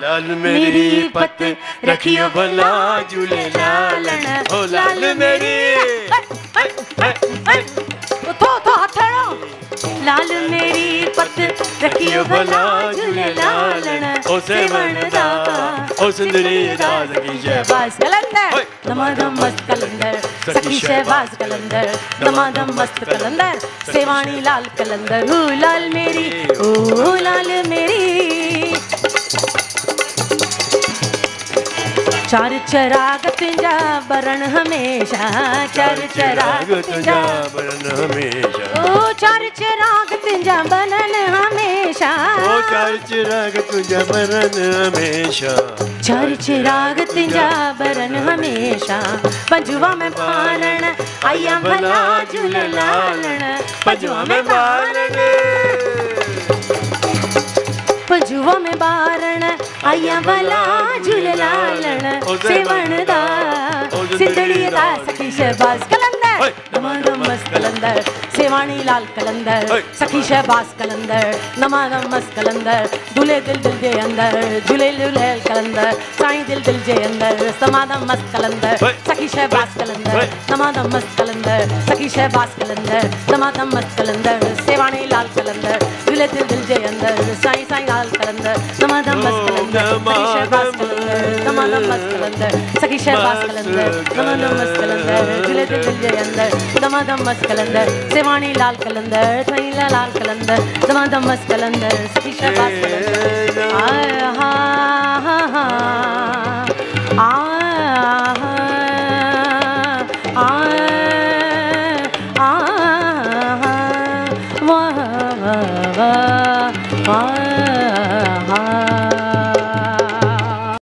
लाल मेरी पत रखियो भला झूले लालन, ओ लाल मेरी लाल मेरी पत रखियो भला झूले लालन, ओ सेवणदा ओ सुंदरी दास की जय शहबाज कलंदर दमादम मस्त कलंदर, सखी शहबाज कलंदर दमादम मस्त कलंदर, सेवानी लाल कलंदर, ओ लाल मेरी, ओ लाल मेरी। चार चराग तुझा बरन हमेशा, चार चराग तुझा बरन हमेशा, ओ चार चराग तुझा बरन हमेशा, ओ चार चिराग तुझा बरन हमेशा, चार चिराग तुझा बरन हमेशा, पंजुआ में बालन आया भला झूले लालन, पंजुआ में बालन, पंजुआ में बारण आया भला झूले लालन, सेवणदा सिंधड़ी दा सखी शहबाज कलंदर दमादम मस्त कलंदर, सेवानी लाल कलंदर, सखी शहबाज कलंदर दमादम मस्त कलंदर, दूल्हे दिल दिल जे अंदर झूले झूले कलंदर, साईं दिल दिल जे अंदर दमादम मस्त कलंदर, सखी शहबाज कलंदर दमादम मस्त कलंदर, सखी शहबाज कलंदर दमादम मस्त कलंदर, सेवानी लाल कलंदर झूले दिल दिल जे अंदर, साईं साईं लाल कलंदर दमादम मस्त कलंदर, सखी शहबाज कलंदर दमादम मस्त कलंदर, सखी शहबाज कलंदर दमादम मस्त कलंदर, झूले दिल दिल जे अंदर दमादम मस्त कलंदर, सेवानी लाल कलंदर साईं लाल कलंदर दमादम मस्त कलंदर, सखी शहबाज कलंदर।